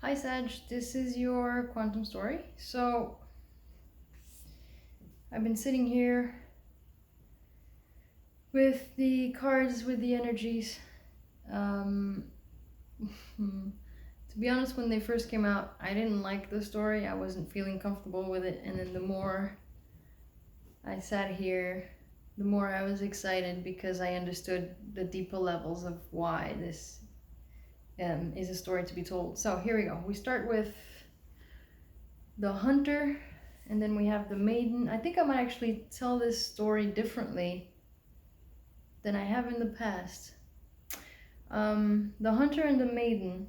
Hi Sag, this is your quantum story. So I've been sitting here with the cards, with the energies. To be honest, when they first came out, I didn't like the story. I wasn't feeling comfortable with it. And then the more I sat here, the more I was excited because I understood the deeper levels of why this is a story to be told. So here we go. We start with the hunter, and then we have the maiden. I think I might actually tell this story differently than I have in the past. The hunter and the maiden.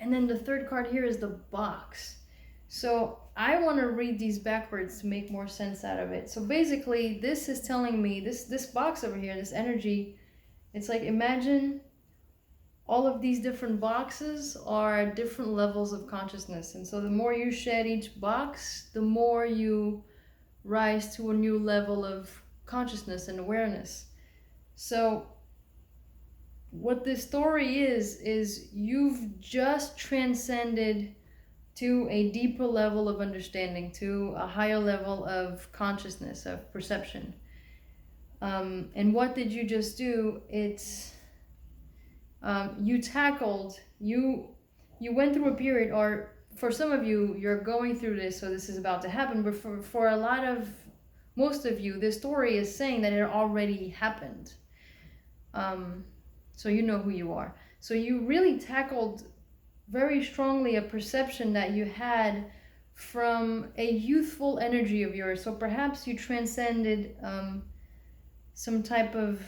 And then the third card here is the box. So I want to read these backwards to make more sense out of it. So basically, this is telling me, this box over here, this energy, it's like imagine all of these different boxes are different levels of consciousness. And so the more you shed each box, the more you rise to a new level of consciousness and awareness. So what this story is you've just transcended to a deeper level of understanding, to a higher level of consciousness, of perception. And what did you just do? It's you tackled, you went through a period, or for some of you, you're going through this, so this is about to happen, but for a lot of, most of you, this story is saying that it already happened. So you know who you are. So you really tackled very strongly a perception that you had from a youthful energy of yours. So perhaps you transcended some type of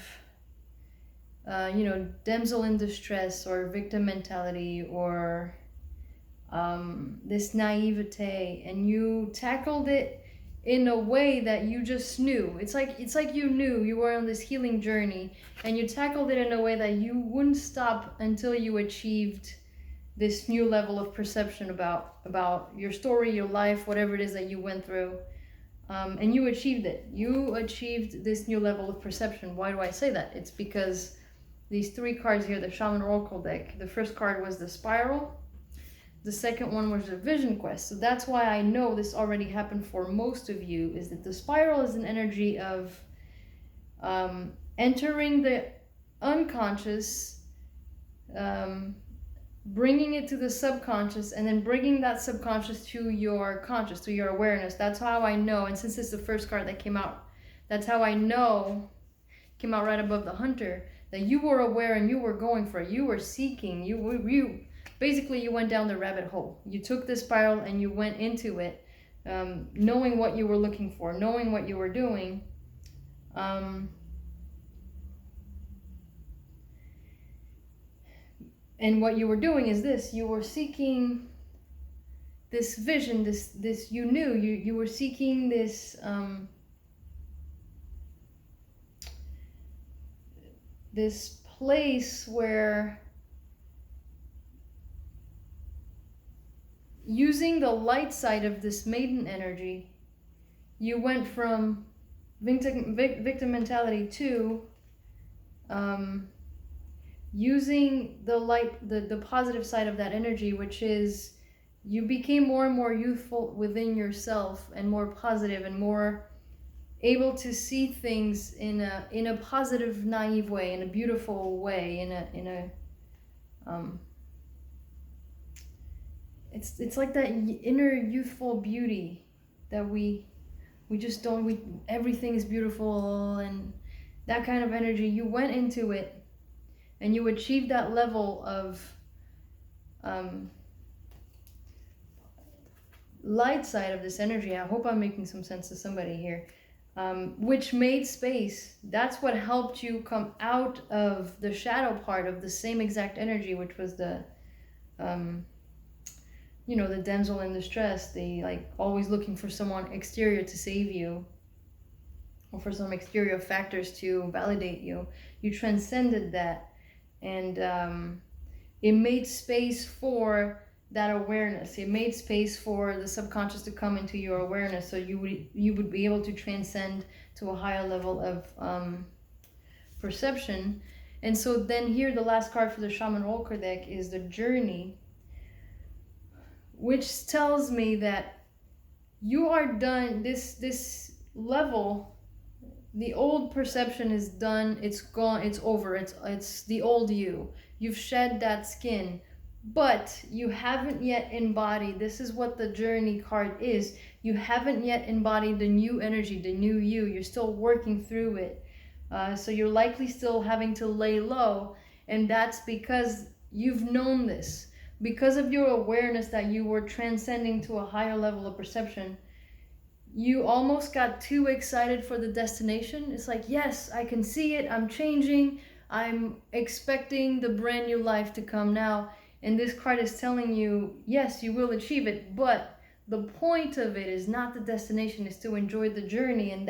damsel in distress or victim mentality, or this naivete, and you tackled it in a way that you just knew. It's like you knew you were on this healing journey, and you tackled it in a way that you wouldn't stop until you achieved this new level of perception about your story, your life, whatever it is that you went through. And you achieved it. You achieved this new level of perception. Why do I say that? It's because these three cards here, the Shaman Oracle deck, the first card was the Spiral. The second one was the Vision Quest. So that's why I know this already happened for most of you, is that the Spiral is an energy of entering the unconscious, bringing it to the subconscious, and then bringing that subconscious to your conscious, to your awareness. That's how I know, and since it's the first card that came out, that's how I know, came out right above the hunter, that you were aware and you were going for it. You were seeking. You basically, you went down the rabbit hole. You took the spiral and you went into it, knowing what you were looking for, knowing what you were doing. And what you were doing is this: you were seeking this vision. This you knew. You were seeking this. This place where, using the light side of this maiden energy, you went from victim mentality to using the light, the positive side of that energy, which is you became more and more youthful within yourself, and more positive, and more able to see things in a positive, naive way, in a beautiful way, it's like that inner youthful beauty that we just don't, everything is beautiful, and that kind of energy. You went into it and you achieved that level of light side of this energy. I hope I'm making some sense to somebody here. Which made space. That's what helped you come out of the shadow part of the same exact energy, which was the the damsel in distress, the like always looking for someone exterior to save you, or for some exterior factors to validate you. You transcended that, and it made space for that awareness. It made space for the subconscious to come into your awareness, so you would be able to transcend to a higher level of perception. And so then here, the last card for the Shaman Oracle deck is the Journey. which tells me that you are done. This level, the old perception is done. It's gone. It's over. It's the old you. You've shed that skin, but you haven't yet embodied. This is what the journey card is. You haven't yet embodied the new energy, the new you. You're still working through it. So you're likely still having to lay low, and that's because you've known this. Because of your awareness that you were transcending to a higher level of perception, you almost got too excited for the destination. It's like, yes, I can see it. I'm changing. I'm expecting the brand new life to come now. And this card is telling you, yes, you will achieve it, but the point of it is not the destination, is to enjoy the journey. And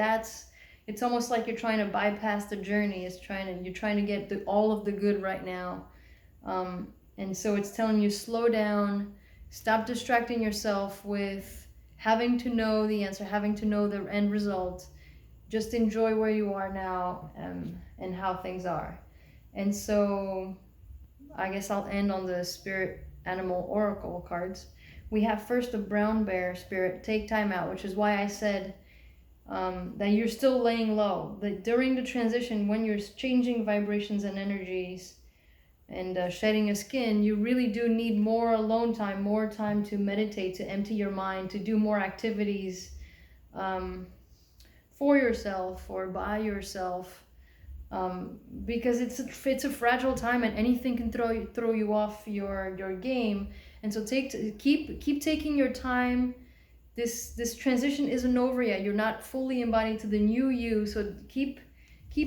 it's almost like you're trying to bypass the journey. You're trying to get all of the good right now. And so it's telling you, slow down, stop distracting yourself with having to know the answer, having to know the end result. Just enjoy where you are now, and how things are. And so I guess I'll end on the spirit animal oracle cards. We have first the brown bear spirit, take time out, which is why I said that you're still laying low. That during the transition, when you're changing vibrations and energies and shedding a skin, you really do need more alone time, more time to meditate, to empty your mind, to do more activities for yourself or by yourself, because it's a fragile time, and anything can throw you off your game. And so keep taking your time. This transition isn't over yet. You're not fully embodied to the new you, so keep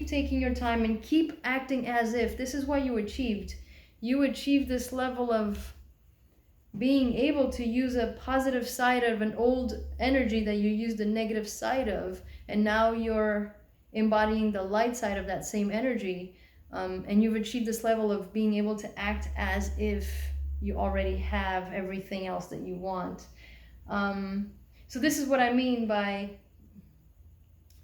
taking your time and keep acting as if this is what you achieved. You achieved this level of being able to use a positive side of an old energy that you used the negative side of, and now you're embodying the light side of that same energy, and you've achieved this level of being able to act as if you already have everything else that you want. So this is what I mean by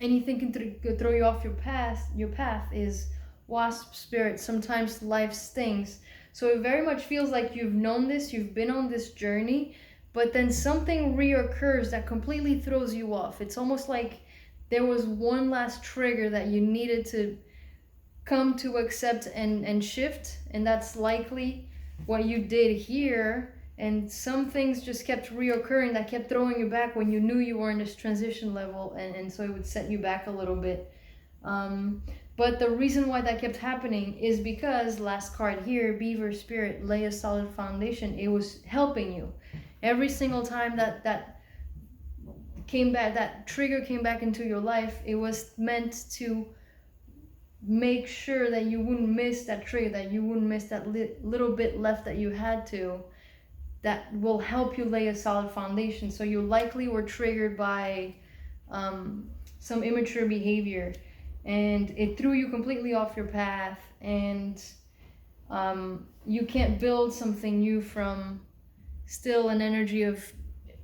anything can throw you off your path. Your path is wasp spirit. Sometimes life stings. So it very much feels like you've known this, you've been on this journey, but then something reoccurs that completely throws you off. It's almost like there was one last trigger that you needed to come to accept and shift, and that's likely what you did here. And some things just kept reoccurring that kept throwing you back when you knew you were in this transition level, and so it would set you back a little bit. But the reason why that kept happening is because, last card here, Beaver Spirit, lay a solid foundation. It was helping you. Every single time that came back, that trigger came back into your life, it was meant to make sure that you wouldn't miss that trigger, that you wouldn't miss that little bit left that you had to, that will help you lay a solid foundation. So you likely were triggered by some immature behavior, and it threw you completely off your path, and you can't build something new from still an energy of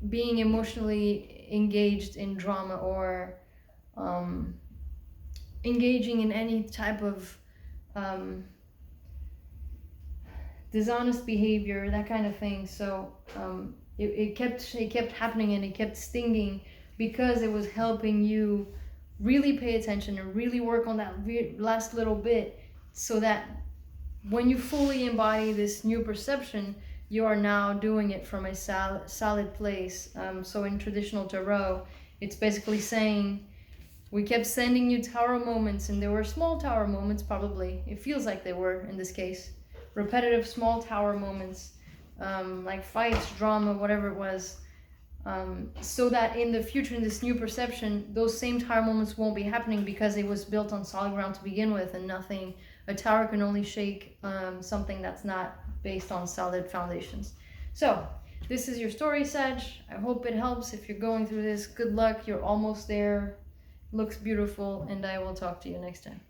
being emotionally engaged in drama, or engaging in any type of dishonest behavior, that kind of thing. So it kept happening, and it kept stinging because it was helping you really pay attention and really work on that last little bit, so that when you fully embody this new perception, you are now doing it from a solid place. So in traditional tarot, it's basically saying, we kept sending you tower moments, and there were small tower moments, probably. It feels like they were in this case. Repetitive small tower moments, like fights, drama, whatever it was. So that in the future, in this new perception, those same tower moments won't be happening, because it was built on solid ground to begin with, and a tower can only shake something that's not based on solid foundations. So this is your story, Sag. I hope it helps. If you're going through this, good luck. You're almost there. Looks beautiful, and I will talk to you next time.